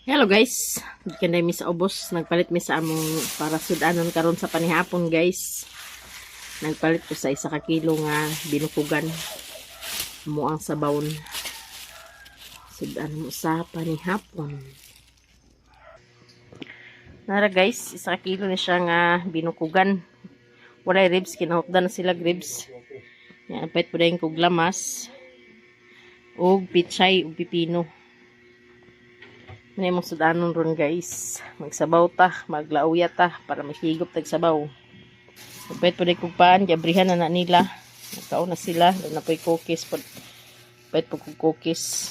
Hello guys, kanday mi sa ubos, nagpalit mi sa among para sudanon karon sa panihapon guys. Nagpalit ko sa isa ka kilo nga binukugan mo ang sabawon. Sudan mo sa panihapon. Nara guys, isa ka kilo ni siya nga binukugan. Walay ribs, kinahukdan na sila ribs. Yan, pait po dahil kog lamas. Og pichay, og pipino. May mong sudanon ron guys. Magsabaw ta, maglauyat ta para makigop tag sabaw. Pwede po rin kugpaan, jabrihan na nila. Nagkaon na sila, doon na po yung cookies. Pwede po kong cookies.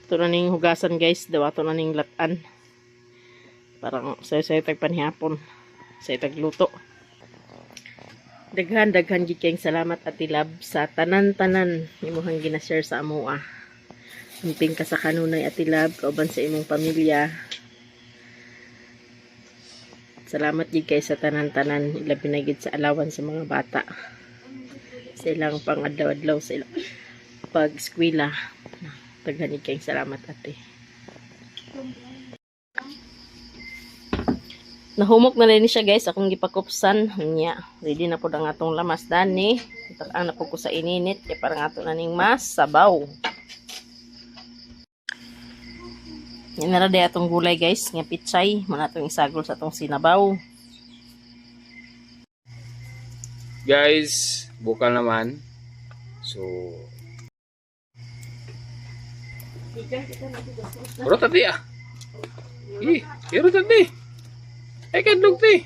Ito na ning hugasan guys, dawa ito na ning latan. Parang sayo-sayo tag panihapon. Sayo tag luto. Daghan gid kayong salamat Ate Lab sa tanan-tanan imuhang gina-share sa amoa. Himping ka sa kanunay Ate Lab kauban sa imong pamilya. Salamat gid kay sa tanan-tanan ilabi na gid sa alawan sa mga bata. Sa ilang pang-adlaw-adlaw sa ilang pag-eskwela. Daghan gid kayong salamat Ate. Nahumok na rin siya guys, akong gipakupsan niya. Ready na po ang atong lamas dani. Itak-ang na po ko sa ininit kaya parang ato na ning mas sabaw. Yan na rin atong gulay guys, nga pichay. Muna atong isagol sa atong sinabaw. Guys, bukal naman. So, pero tadi ah. Pero tadi. Ay, kadlog ti.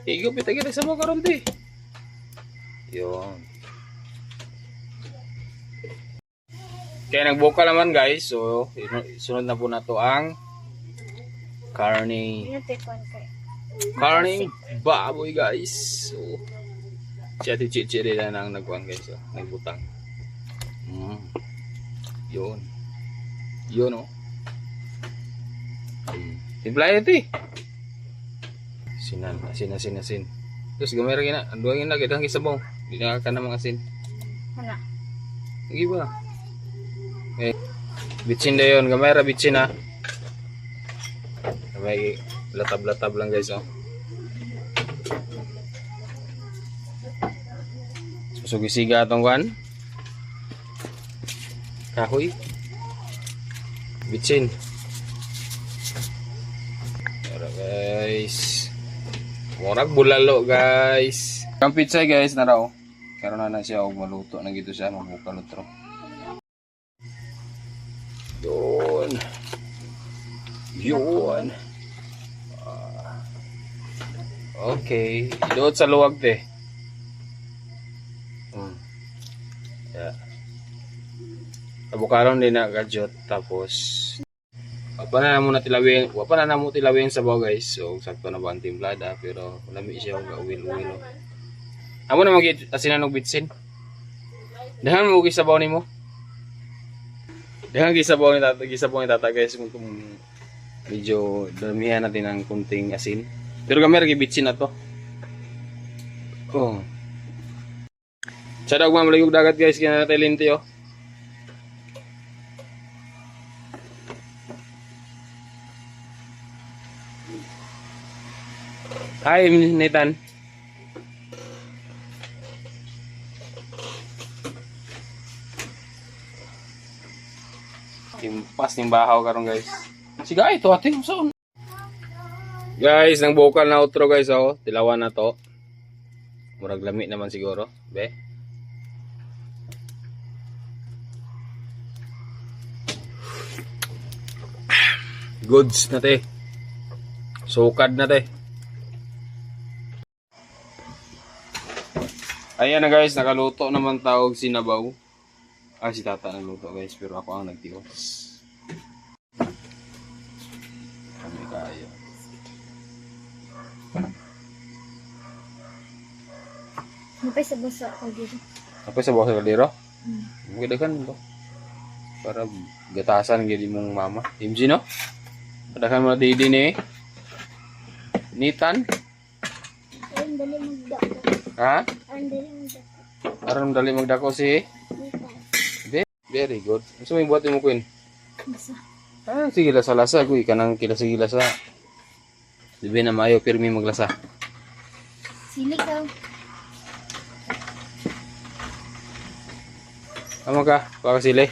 Higop itagin sa mga karon ti. Yun. Kaya nagbukal naman guys. So, sunod na po na to ang karning baboy guys. So, siya ti chichiri na nang nagkuhan guys. So, nagbutang. Yun. Yun oh. Timplay ti. Asin. Terus gamay ra gina, anduangin na kita gisabaw. Di na ka na mga asin. Hala. Lagi ba? Okay. Bitsin dayon, gamay ra bitsin ha. Gamay latab-latab lang guys oh. Susugisiga atong kan. Kahoy. Bitsin. Tara guys. Murag bulalo guys. Ang pizza guys na raw. Karon na siya og maluto na gito siya mabukal utro. Yun. Okay, idot sa luwag te. Yeah. Abukaron din na gadget tapos wapa na namo tilawin sa baw guys. So sakto na ba ang timplada pero lami siya og uwil-uwil. Amo na magit asinan og bitsin. Dahan mo gi sabaw nimo. Dahan gi sabaw ni tata guys kung medyo damihan natin ang kunting asin. Pero gamay gi bitsin na to. Oh. Sada og maligog dagat guys kina natin linti oh. Hi, Nathan. Timpas ning bahaw karon guys. Siga ito ating saan. Guys, nang bukal na outro guys oh. Tilawan na to. Murag lami naman siguro, be. Goods na te. Sukad na te. Ayan na guys, nakaluto naman tawag sinabaw. Si tata nagluto guys, pero ako ang nagtiwas. Kami kaya. Napay sa basa ko dito. Apa sa bawah sa kaldero? Maganda kan to. Para gatasan gini mong mama. Imji no? Padakan mo na di ni. Nitan. Ayun, dali magdako. Ha? Ayun, dali magdako. Aron dali magdako si. Nitan. Be. Very good. Gusto mo yung buhatin mo, Queen? Basa. Ah, sige, lasa-lasa. Kuy, kanang kilasa-kilasa. Dibi na maayo, pirmi maglasa. Sili ka. Amo ka, pakasili.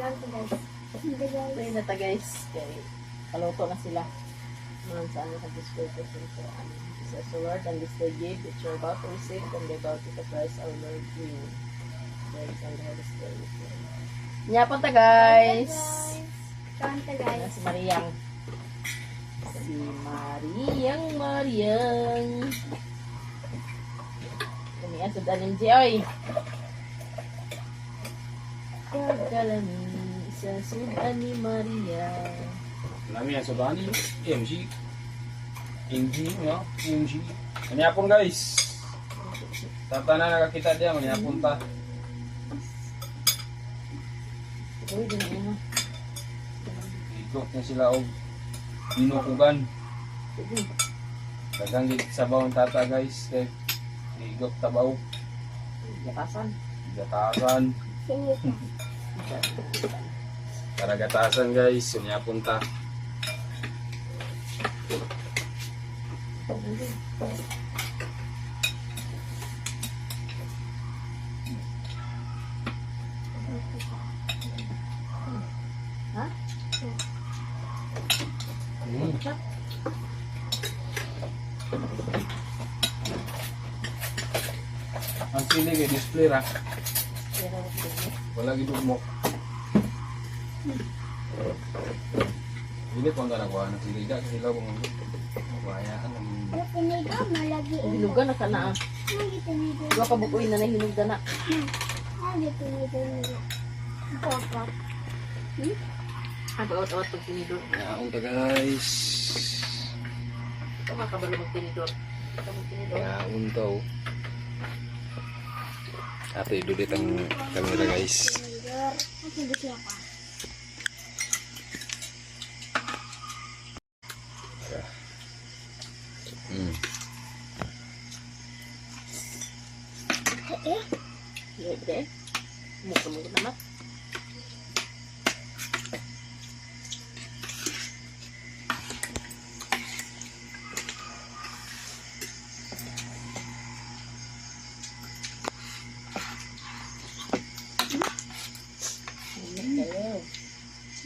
Yan to guys. Hindi guys. Ayun na ta guys. Kaya paluto na sila. Mga saan na discourse so this is the word and this they give which you're about to receive and they're about to surprise our Lord to you. Praise and the Holy Spirit. Nyapon ta guys. Kanta Ayan guys. si Mariang. Si Mariang. Kumian sa dalim di oy. Kagalami sa sudan ni Maria. Nami yan sa bani. MG. MG, no? MG. Manyapon guys. Tata na nakakita diya, manyapon ta. Uy, din na. Ikot na sila og binukugan. Dagang gid sabaw ang tata guys. Kay igok tabaw. Gatasan. Gatasan. Sili ka. Karagatasan guys. Manyapon ta. Ha? Ang sili kay display ra. Pero Wala gid mo. Ini pang ganawa ng sili da kasi law mo. Bayaan ng Yung piniga, malagi. hinugan na ka na. Lagi piniga. Dua ka bukoy na hinugan na. Lagi piniga. Papa. Ay, pag-awat-awat pag tinidor. yaon ta guys. Ito ka kabalo mag-tinidor. Ito mag-tinidor. Yaon ta oh. Ato idulit ang camera guys. Piniga. Ang hindi siya pa. Libre. Mukha-mukha naman.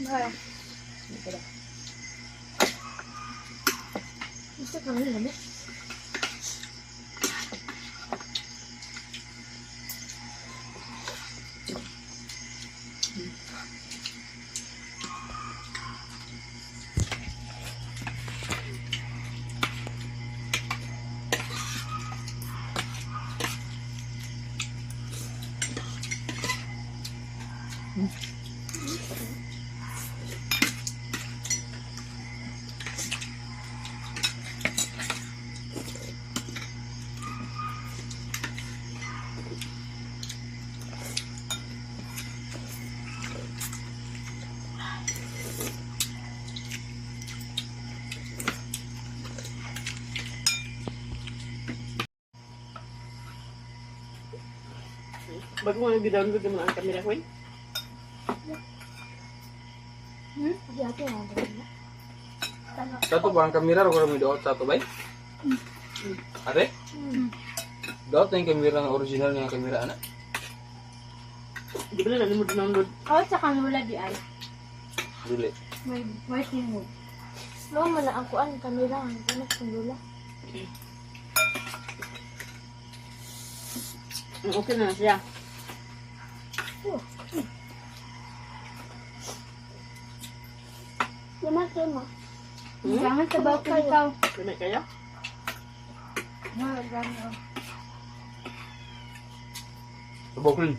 Mahal. Gusto kami naman. Bago mo nag-download mo ang camera ko eh. Di ako ang gawin. Satu ba ang kamera o kami doon sa bay? Are? Doon yung kamera ng original ng kamera anak. Di ba na namin mo download? Oh, sa kanula di ay. Dili. May mo. No, mala ang kuan kamera ang anak kanula. Okay na siya. Yaman kayo mo. Jangan sabaw ka ikaw. Limay kaya? Gano'n. Subukin.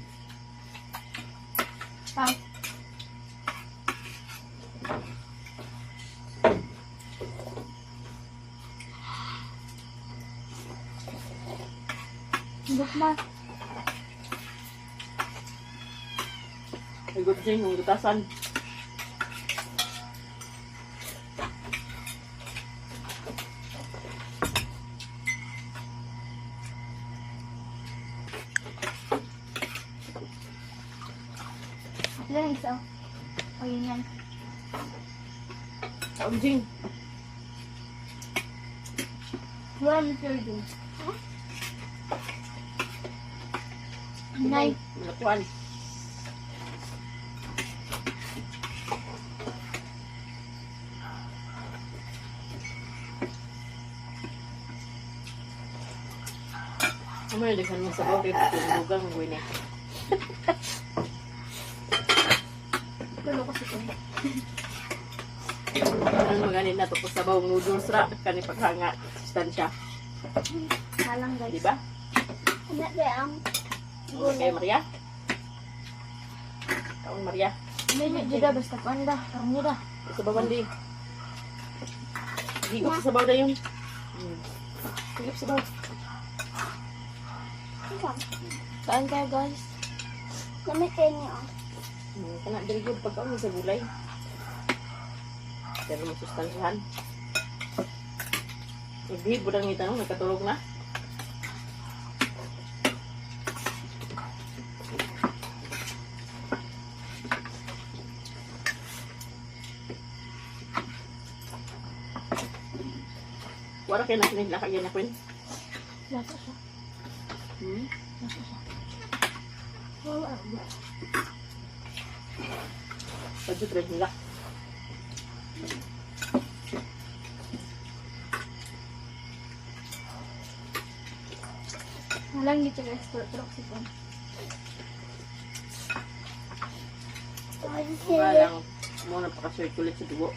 Pang. Bukma. Ay, good thing, yung gutasan. Ilan isa? O yun yan. Kaunjing. Wala mo sure dun. Nay. Malakuan. Kamay, daghan mo sa baw kay tulugang mo ini. Kulo ko sa ito. Ang maganin na to po sa baw noodles ra kani paghanga sustansya, Halang guys. di ba? Anak kaya ang Kay Maria. Kaon Maria. medyo juga basta ko anda. Karami dah. Sa bawan di. Higop sa baw dayon. Higop sa baw. Saan kayo guys? Lamit kayo niyo. Kana diri gyud pagkaon sa gulay. Pero masustansyahan. Ibig budang ni tanong nagkatulog na. Wala kayo nakinig na kagyan na Queen. Lasa siya. Lasa siya. Wala. Pagod rin nila. Halang gitu guys. Turok si Pon. Wala lang. Muna pakasirculate sa dugo.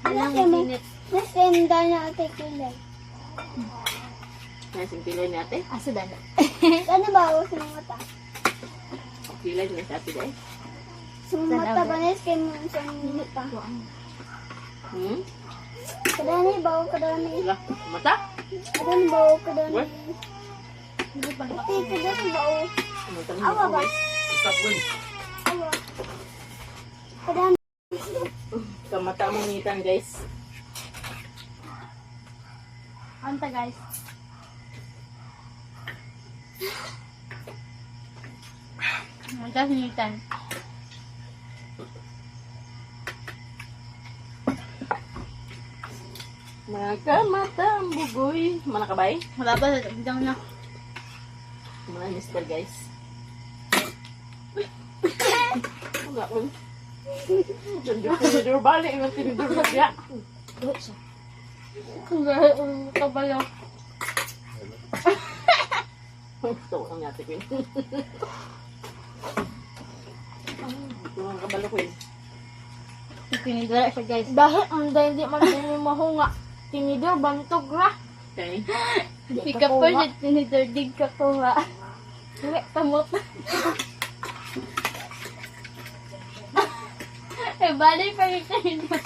Halang init. Mas ganda na ate kulay. Kaya sing pilay ni ate. Asa dana? Ano ba ako sa mga mata? Pilay ni sa ate dahil. Sa mga mata ba na kay mo sa mga mata? Kadani ba ako kadani? Wala. Mata? Kadani ba ako kadani? What? Hindi pa Ate, kadani ba ako? Mata ni Awa ba? Stop Queen. Awa. Kadani. Kamata mo ngitan guys. Anta guys. Anta hinitan. Mga kamata ang bugoy. Mana ka ba eh? Wala pa sa bidang na. Mga mister guys. Wala ko. Tinidor balik. Yung tinidor na siya. Duhit siya. Ang kabalo. Ito ang yate Queen. Ito ang kabalo Queen. Tinidor siya guys. Dahil ang dahil di man din mahunga. Tinidor bantog ra. Okay. Pika po siya tinidor dig ka ko nga. Hindi, tamot. Eh, balay pa rin tinidor.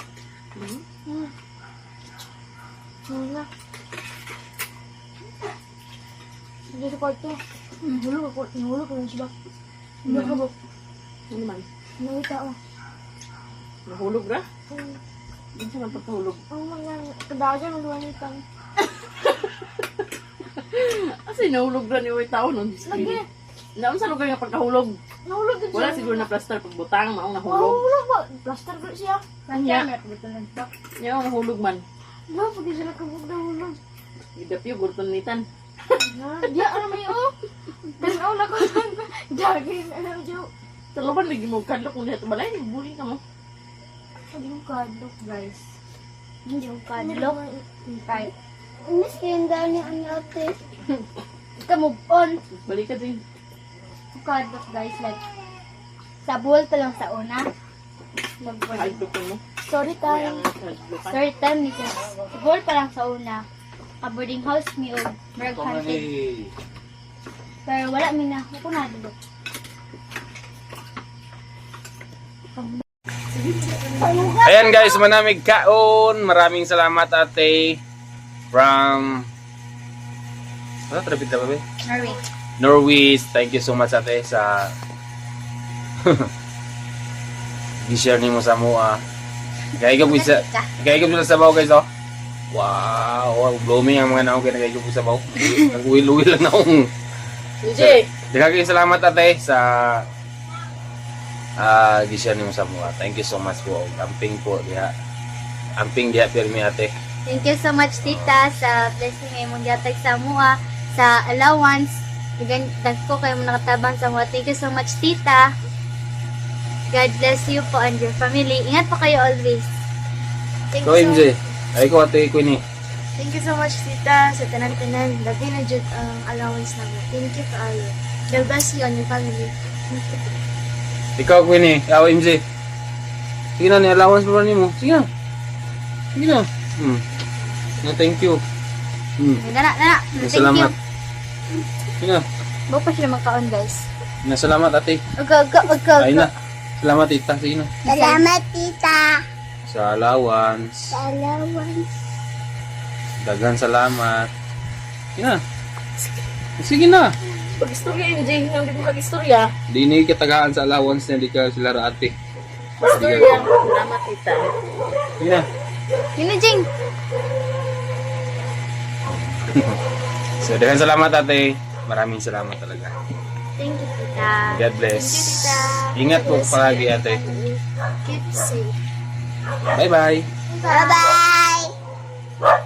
Wala. Hindi sa kwarto. Hulog ako. Hulog ko lang siya ba? Hindi ka ba? Ano man? Nakita ko. Nahulog ra? Hindi siya man pagkahulog. Ang mga kadagan ang luwanitan. Kasi nahulog ra ni Uy tao nun. Lagi. Naon sa lugar nga pagkahulog? Nahulog din siya. Wala siguro na plaster pagbutang. Maong nahulog. Nahulog ba? Plaster ko siya. Kanya. Betul lang pa. Yan ang nahulog man. Wala, pag sila kabog na hulog. Idapyo, gurton nitan. Diya, ano may o? Tanaw na ko lang. Daging, ano, Joe. Talaban, lagi mo kadlok mo dito. Balay, buli ka mo. Pag yung kadlok, guys. Hindi yung Kadlok? Kahit. Mas ganda ni ang ate. Ika move on. Balik ka din. Yung kadlok, guys. Like, sa buwal pa lang sa una. Kadlok ka mo. Sorry, May tayo. ang kadlok ka. Sorry, time ni Sa buwal pa lang sa una. A boarding house mi og Merg Hunted. Pero wala mi na. Ako na dito. Ayan guys, manamig kaon. Maraming salamat ate. From... Ano trapit na ba ba? Norway. Norway. Thank you so much ate sa... I-share ni mo sa mua. Kaya ko sa sabaw guys oh. Wow, blooming ang mga naong kinagay ko sa baw. Nag-uwil-uwil lang naong. DJ! Daghang salamat ate sa gishare nimo sa mga. Thank you so much po. Amping po diha. Amping diha pirmi ate. Thank you so much, tita, sa blessing ay mong gatag sa mua, sa allowance. Dagko kayo mo nakatabang sa mua. Thank you so much, tita. God bless you po and your family. Ingat po kayo always. Thank Ko MJ. Ay ko ate ko ni. Thank you so much, tita, sa tanan-tanan. Lagi na dyan ang allowance namin. Thank you kaayo. God bless you and your family. Ikaw ko ni. Aw MJ. Sige na ni allowance mo nimo. Sige na. Sige na. Na thank you. Nana. Thank Salamat. you. Sige na. Bawa pa sila magkaon, guys. Salamat ate. Aga. Ay na. Salamat tita. Sige na. Salamat, tita. Sa allowance. Sa allowance. Daghang salamat. Sige na. Sige na. Pag-istorya yun, Jay. Hindi mo pag-istorya. Di ni katagaan sa allowance na di ka sila raate. Istorya. Salamat, tita. Sige na. Yun na, Jing. So, daghang salamat ate. Maraming salamat talaga. Thank you, tita. God bless. Thank you, tita. Ingat po palagi ate. Keep safe. Bye-bye. Bye-bye.